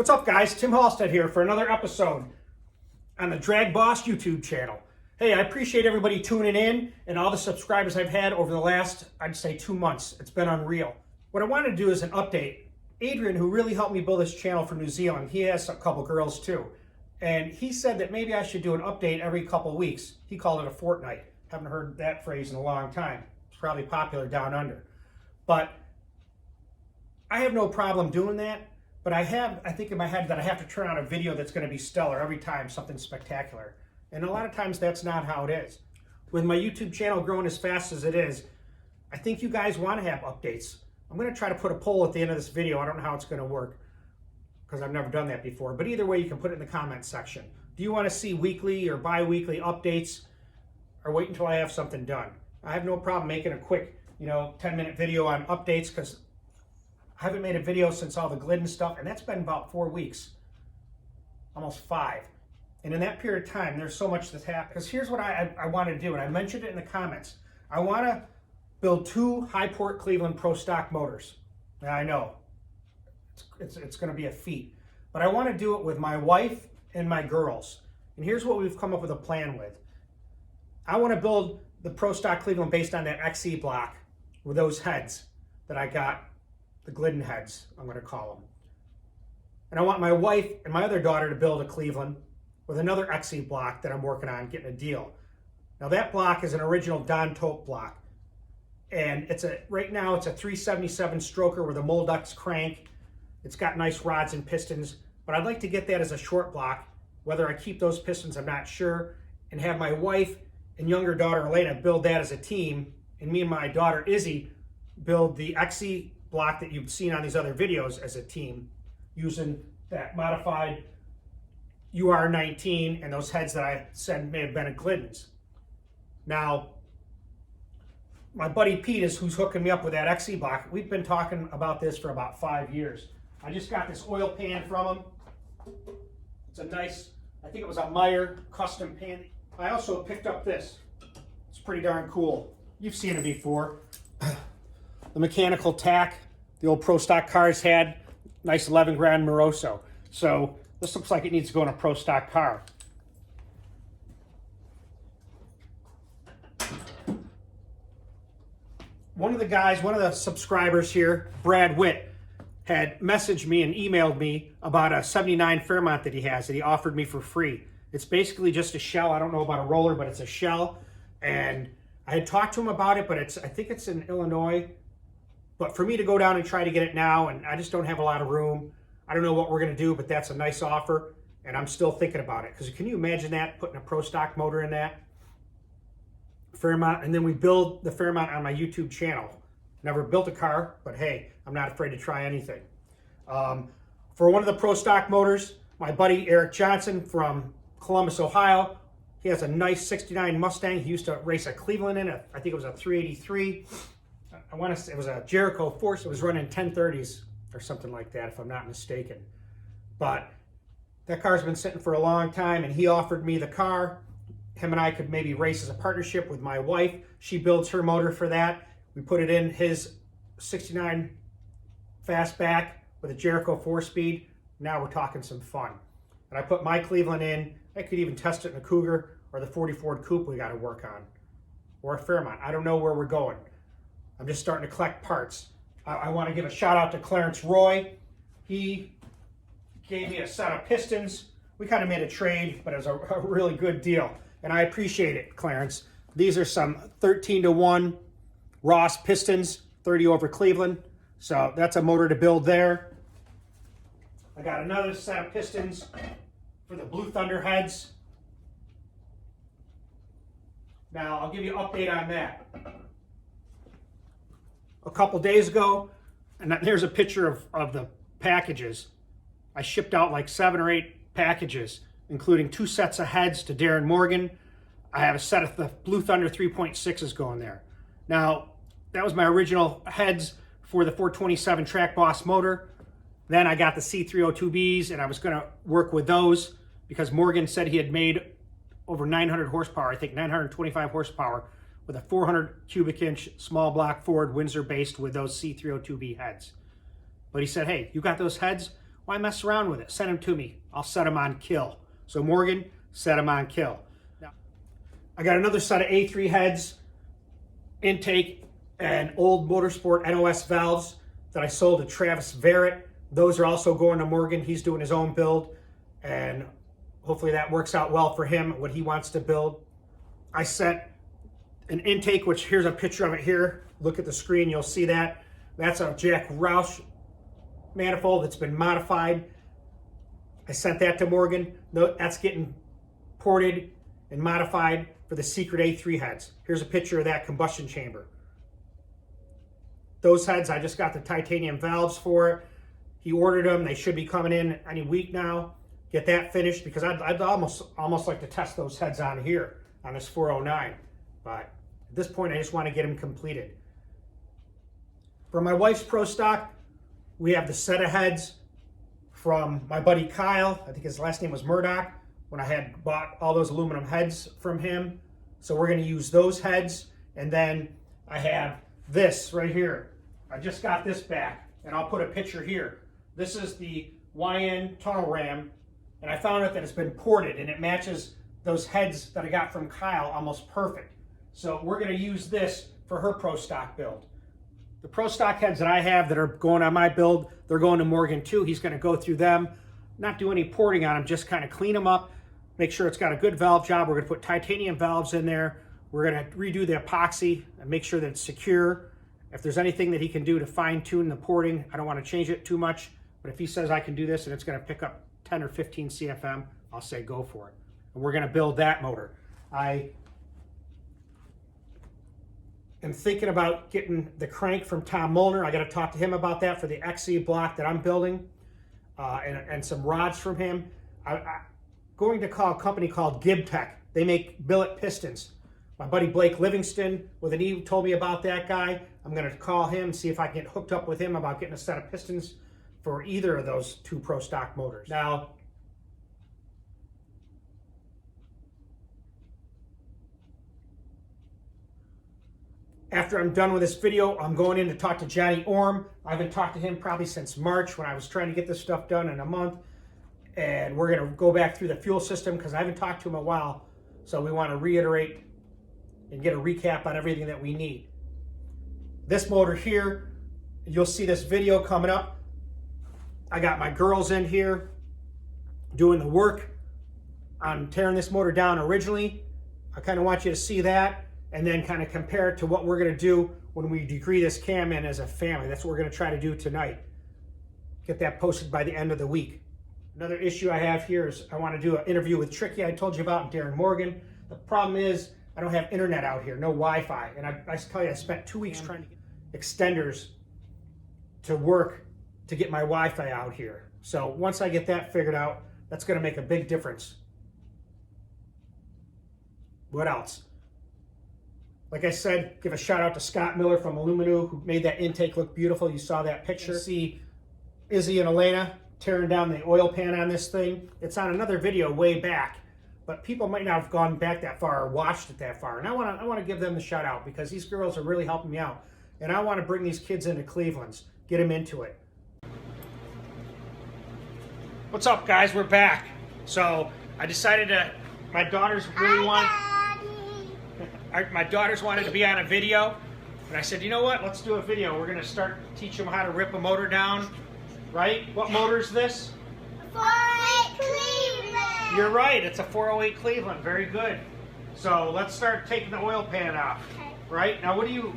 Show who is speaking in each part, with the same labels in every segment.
Speaker 1: What's up, guys? Tim Halstead here for another episode on the DragBoss YouTube channel. Hey, I appreciate everybody tuning in and all the subscribers I've had over the last, I'd say, 2 months. It's been unreal. What I want to do is an update. Adrian, who really helped me build this channel from New Zealand, he has a couple girls too. And he said that maybe I should do an update every couple weeks. He called it a fortnight. Haven't heard that phrase in a long time. It's probably popular down under. But I have no problem doing that. But I think in my head that I have to turn on a video that's going to be stellar every time, something spectacular. And a lot of times that's not how it is. With my YouTube channel growing as fast as it is, I think you guys want to have updates. I'm going to try to put a poll at the end of this video. I don't know how it's going to work because I've never done that before. But either way, you can put it in the comments section. Do you want to see weekly or bi-weekly updates, or wait until I have something done? I have no problem making a quick, 10-minute video on updates because I haven't made a video since all the Glidden stuff, and that's been about 4 weeks, almost 5. And in that period of time, there's so much that's happened. Because here's what I want to do, and I mentioned it in the comments. I want to build 2 high-port Cleveland Pro Stock motors. Now, I know it's going to be a feat, but I want to do it with my wife and my girls. And here's what we've come up with a plan with. I want to build the Pro Stock Cleveland based on that XE block with those heads that I got. The Glidden heads, I'm going to call them. And I want my wife and my other daughter to build a Cleveland with another XE block that I'm working on getting a deal. Now that block is an original Don Tope block. And right now it's a 377 stroker with a Moldex crank. It's got nice rods and pistons, but I'd like to get that as a short block. Whether I keep those pistons, I'm not sure. And have my wife and younger daughter Elena build that as a team. And me and my daughter Izzy build the XE block that you've seen on these other videos as a team using that modified UR19 and those heads that I said may have been at Glidden's. Now, my buddy Pete is who's hooking me up with that XE block. We've been talking about this for about 5 years. I just got this oil pan from him. It's a nice, I think it was a Meyer custom pan. I also picked up this. It's pretty darn cool. You've seen it before. The mechanical tack the old Pro Stock cars had, nice 11 grand Moroso. So this looks like it needs to go in a Pro Stock car. One of the subscribers here, Brad Witt, had messaged me and emailed me about a 79 Fairmont that he has that he offered me for free. It's basically just a shell. I don't know about a roller, but it's a shell. And I had talked to him about it, but I think it's in Illinois. But for me to go down and try to get it now, and I just don't have a lot of room. I don't know what we're going to do, but that's a nice offer, and I'm still thinking about it. Because can you imagine that, putting a Pro Stock motor in that? Fairmont, and then we build the Fairmont on my YouTube channel. Never built a car, but hey, I'm not afraid to try anything. For one of the Pro Stock motors, my buddy Eric Johnson from Columbus, Ohio, he has a nice 69 Mustang. He used to race a Cleveland in it. I think it was a 383. I want to say it was a Jericho Force. It was running 1030s or something like that, if I'm not mistaken. But that car's been sitting for a long time, and he offered me the car. Him and I could maybe race as a partnership with my wife. She builds her motor for that. We put it in his 69 fastback with a Jericho 4-speed. Now we're talking some fun. And I put my Cleveland in. I could even test it in a Cougar or the 40 Ford Coupe we got to work on. Or a Fairmont. I don't know where we're going. I'm just starting to collect parts. I want to give a shout out to Clarence Roy. He gave me a set of pistons. We kind of made a trade, but it was a really good deal. And I appreciate it, Clarence. These are some 13-to-1 Ross pistons, 30 over Cleveland. So that's a motor to build there. I got another set of pistons for the Blue Thunder heads. Now, I'll give you an update on that. A couple days ago, and here's a picture of the packages. I shipped out like 7 or 8 packages, including 2 sets of heads to Darren Morgan. I have a set of the Blue Thunder 3.6s going there. Now, that was my original heads for the 427 DragBoss motor. Then I got the C302Bs, and I was going to work with those because Morgan said he had made over 900 horsepower, I think 925 horsepower, with a 400 cubic inch small block Ford Windsor based with those C302B heads. But he said, hey, you got those heads? Why Why mess around with it? Send them to me. I'll set them on kill. So Morgan, set them on kill. Now, I got another set of A3 heads, intake, and old Motorsport NOS valves that I sold to Travis Verrett. Those are also going to Morgan. He's doing his own build, and hopefully that works out well for him, what he wants to build. I sent an intake, which here's a picture of it here. Look at the screen, you'll see that. That's a Jack Roush manifold that's been modified. I sent that to Morgan. That's getting ported and modified for the secret A3 heads. Here's a picture of that combustion chamber. Those heads, I just got the titanium valves for it. He ordered them. They should be coming in any week now. Get that finished, because I'd almost like to test those heads on here on this 409. But at this point, I just want to get them completed. For my wife's Pro Stock, we have the set of heads from my buddy Kyle. I think his last name was Murdoch, when I had bought all those aluminum heads from him. So we're going to use those heads. And then I have this right here. I just got this back, and I'll put a picture here. This is the YN tunnel ram, and I found out that it's been ported, and it matches those heads that I got from Kyle almost perfect. So we're going to use this for her Pro Stock build. The Pro Stock heads that I have that are going on my build, they're going to Morgan too. He's going to go through them, not do any porting on them, just kind of clean them up, make sure it's got a good valve job. We're going to put titanium valves in there. We're going to redo the epoxy and make sure that it's secure. If there's anything that he can do to fine tune the porting, I don't want to change it too much, but if he says I can do this and it's going to pick up 10 or 15 CFM, I'll say go for it. And we're going to build that motor. I am thinking about getting the crank from Tom Molnar. I got to talk to him about that for the XE block that I'm building, and some rods from him. I'm going to call a company called Gibtech. They make billet pistons. My buddy Blake Livingston with an E told me about that guy. I'm going to call him and see if I can get hooked up with him about getting a set of pistons for either of those two Pro Stock motors. Now, after I'm done with this video, I'm going in to talk to Johnny Orm. I haven't talked to him probably since March, when I was trying to get this stuff done in a month. And we're going to go back through the fuel system, because I haven't talked to him in a while. So we want to reiterate and get a recap on everything that we need. This motor here, you'll see this video coming up. I got my girls in here doing the work on tearing this motor down originally. I kind of want you to see that, and then kind of compare it to what we're going to do when we degree this cam in as a family. That's what we're going to try to do tonight. Get that posted by the end of the week. Another issue I have here is I want to do an interview with Tricky I told you about, and Darren Morgan. The problem is I don't have internet out here, no Wi-Fi. And I tell you, I spent 2 weeks trying to get extenders to work to get my Wi-Fi out here. So once I get that figured out, that's going to make a big difference. What else? Like I said, give a shout out to Scott Miller from Illuminu, who made that intake look beautiful. You saw that picture. See Izzy and Elena tearing down the oil pan on this thing. It's on another video way back, but people might not have gone back that far or watched it that far. And I want to give them the shout out, because these girls are really helping me out. And I want to bring these kids into Cleveland's, get them into it. What's up, guys? We're back. So I decided my daughters really my daughters wanted to be on a video, and I said, you know what? Let's do a video. We're going to start teach them how to rip a motor down, right? What motor is this?
Speaker 2: 408 Cleveland.
Speaker 1: You're right. It's a 408 Cleveland. Very good. So let's start taking the oil pan off.
Speaker 2: Okay.
Speaker 1: Right? Now, you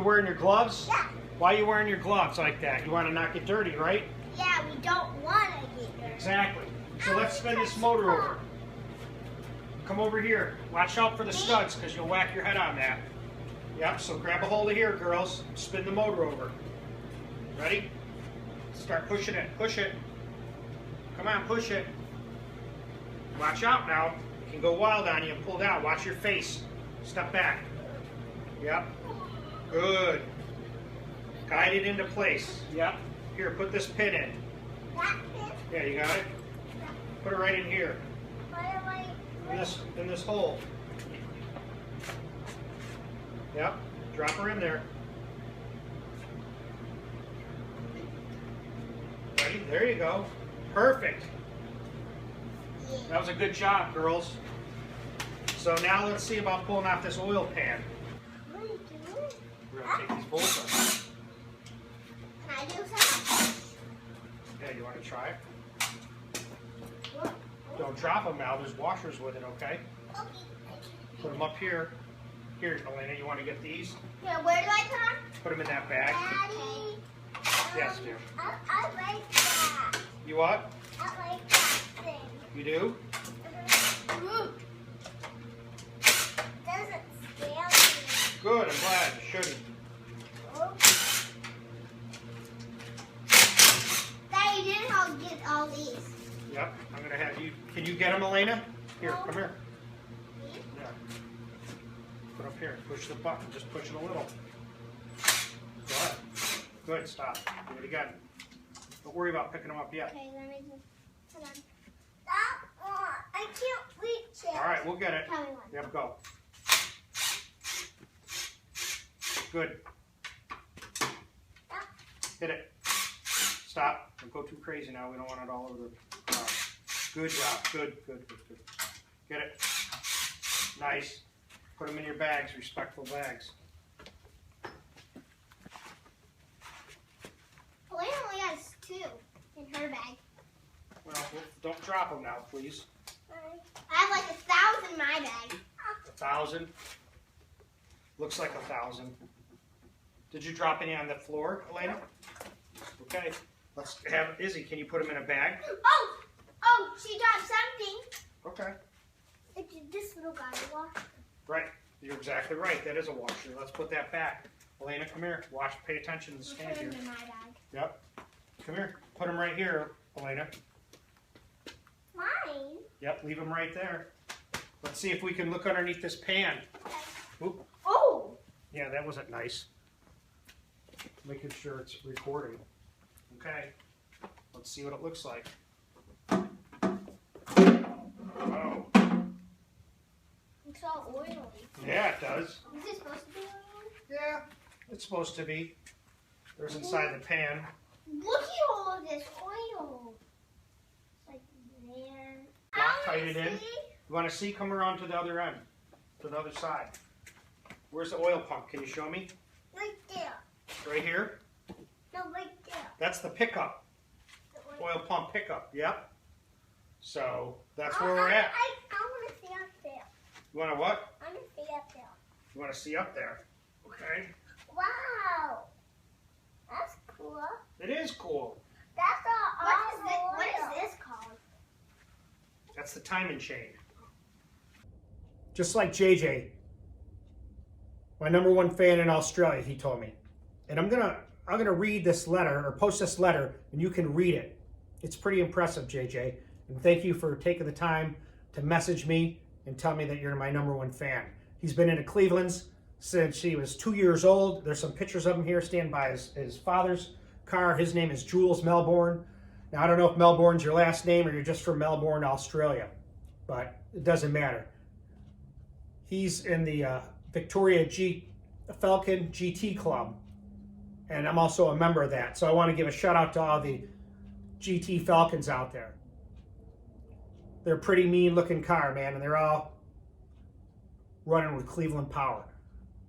Speaker 1: wearing your gloves?
Speaker 2: Yeah.
Speaker 1: Why are you wearing your gloves like that? You want to not get dirty, right?
Speaker 2: Yeah, we don't want to get dirty.
Speaker 1: Exactly. So let's spin this motor over. Come over here. Watch out for the studs, because you'll whack your head on that. Yep, so grab a hold of here, girls. Spin the motor over. Ready? Start pushing it. Push it. Come on, push it. Watch out now. It can go wild on you and pull down. Watch your face. Step back. Yep. Good. Guide it into place. Yep. Here, put this pin in.
Speaker 2: That pin?
Speaker 1: Yeah, you got it? Put it right in here. In this hole. Yep. Drop her in there. Ready? There you go. Perfect.
Speaker 2: Yeah.
Speaker 1: That was a good job, girls. So now let's see about pulling off this oil pan.
Speaker 2: What are you doing?
Speaker 1: We're going to take these bolts off.
Speaker 2: Can I do something?
Speaker 1: Yeah, you want to try it?
Speaker 2: What?
Speaker 1: Don't drop them now. There's washers with it, okay?
Speaker 2: Okay.
Speaker 1: Put them up here. Here, Elena, you want to get these?
Speaker 2: Yeah, where do I put them?
Speaker 1: Put them in that bag.
Speaker 2: Daddy.
Speaker 1: Yes, dear.
Speaker 2: I like that.
Speaker 1: You what?
Speaker 2: I like that thing.
Speaker 1: You do?
Speaker 2: Doesn't scare me.
Speaker 1: Good, I'm glad. You shouldn't.
Speaker 2: Oh. Daddy, didn't I'll get all these.
Speaker 1: Yep, I'm going to have you. Can you get them, Elena? Here, come here. Yeah. Put up here. Push the button. Just push it a little. Go ahead. Good, stop. Do it again. Don't worry about picking them up yet.
Speaker 2: Okay, let me just. Hold on. That one. I can't reach it.
Speaker 1: All right, we'll get it.
Speaker 2: Tell me one.
Speaker 1: Yep, go. Good. Hit it. Stop. Don't go too crazy now. We don't want it all over the car. Good job. Good, good, good, good. Get it. Nice. Put them in your bags, respectful bags.
Speaker 2: Elena only has 2 in her bag.
Speaker 1: Well, don't drop them now, please.
Speaker 2: I have like 1,000 in my bag.
Speaker 1: 1,000. Looks like 1,000. Did you drop any on the floor, Elena? Okay. Let's have Izzy. Can you put them in a bag?
Speaker 2: Oh, she dropped something.
Speaker 1: Okay.
Speaker 2: It's this little guy. Watch.
Speaker 1: Right. You're exactly right. That is a washer. Let's put that back. Elena, come here. Watch. Pay attention to the
Speaker 2: I'll
Speaker 1: stand
Speaker 2: put
Speaker 1: here.
Speaker 2: him in my bag.
Speaker 1: Yep. Come here. Put them right here, Elena.
Speaker 2: Mine?
Speaker 1: Yep. Leave them right there. Let's see if we can look underneath this pan. Oop.
Speaker 2: Oh.
Speaker 1: Yeah, that wasn't nice. Making sure it's recording. Okay. Let's see what it looks like. Oh.
Speaker 2: It's all oily.
Speaker 1: Yeah, it does.
Speaker 2: Is it supposed to be oily?
Speaker 1: Yeah, it's supposed to be. There's inside the pan.
Speaker 2: Look at all of this oil. It's like there.
Speaker 1: Tight it in. You want to see? Come around to the other end. To the other side. Where's the oil pump? Can you show me?
Speaker 2: Right there.
Speaker 1: Right here?
Speaker 2: No, right there.
Speaker 1: That's the pickup.
Speaker 2: The
Speaker 1: Oil pump pickup. Yep. So, that's where we're at.
Speaker 2: I want to see up there.
Speaker 1: You want to what?
Speaker 2: I want to see up there.
Speaker 1: You want to see up there? Okay.
Speaker 2: Wow. That's cool.
Speaker 1: It is cool.
Speaker 2: That's all. What is this called?
Speaker 1: That's the timing chain. Just like JJ, my #1 fan in Australia, he told me. And I'm gonna read this letter or post this letter and you can read it. It's pretty impressive, JJ. And thank you for taking the time to message me and tell me that you're my #1 fan. He's been into Cleveland's since he was 2 years old. There's some pictures of him here standing by his father's car. His name is Jules Melbourne. Now, I don't know if Melbourne's your last name or you're just from Melbourne, Australia, but it doesn't matter. He's in the Victoria Falcon GT Club, and I'm also a member of that. So I want to give a shout out to all the GT Falcons out there. They're a pretty mean looking car, man, and they're all running with Cleveland power.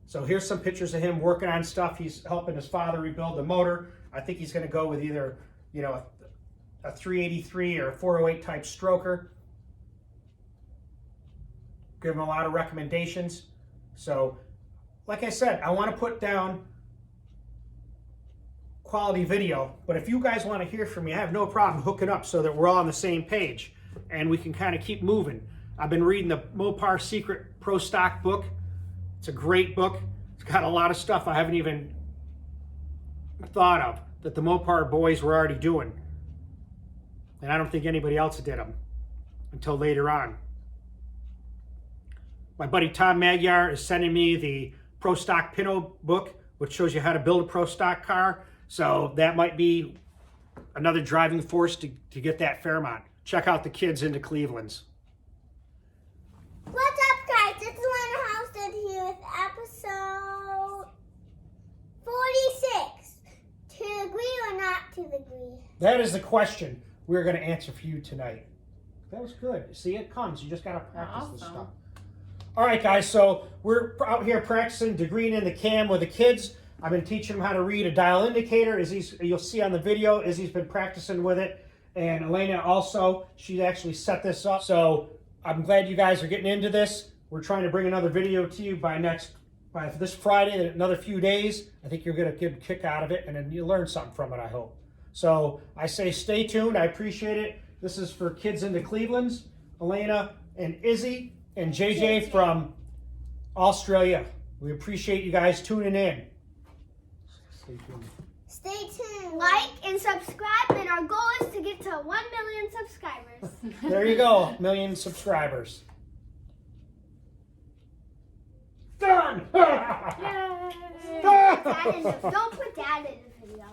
Speaker 1: So here's some pictures of him working on stuff. He's helping his father rebuild the motor. I think he's going to go with either, you know, a 383 or a 408 type stroker. Give him a lot of recommendations. So, like I said, I want to put down quality video, but if you guys want to hear from me, I have no problem hooking up so that we're all on the same page and we can kind of keep moving. I've been reading the Mopar Secret Pro Stock book. It's a great book. It's got a lot of stuff I haven't even thought of that the Mopar boys were already doing. And I don't think anybody else did them until later on. My buddy Tom Magyar is sending me the Pro Stock Pinto book, which shows you how to build a Pro Stock car. So that might be another driving force to get that Fairmont. Check out the kids into Cleveland's.
Speaker 2: What's up, guys? This is Lana Houston here with episode 46. To agree or not to agree?
Speaker 1: That is the question. we're going to answer for you tonight. That was good. See, it comes. You just got to practice this stuff. All right, guys, so we're out here practicing degreeing in the cam with the kids. I've been teaching them how to read a dial indicator. You'll see on the video, Izzy's been practicing with it. And Elena also, she actually set this up. So I'm glad you guys are getting into this. We're trying to bring another video to you by this Friday, in another few days. I think you're going to get a kick out of it, and then you'll learn something from it, I hope. So I say stay tuned. I appreciate it. This is for kids in the Clevelands, Elena and Izzy and JJ from Australia. We appreciate you guys tuning in. Stay tuned.
Speaker 2: Stay tuned. Like and subscribe, and our goal is to get to 1 million subscribers.
Speaker 1: There you go, 1 million subscribers. Done!
Speaker 2: Don't put that in the video.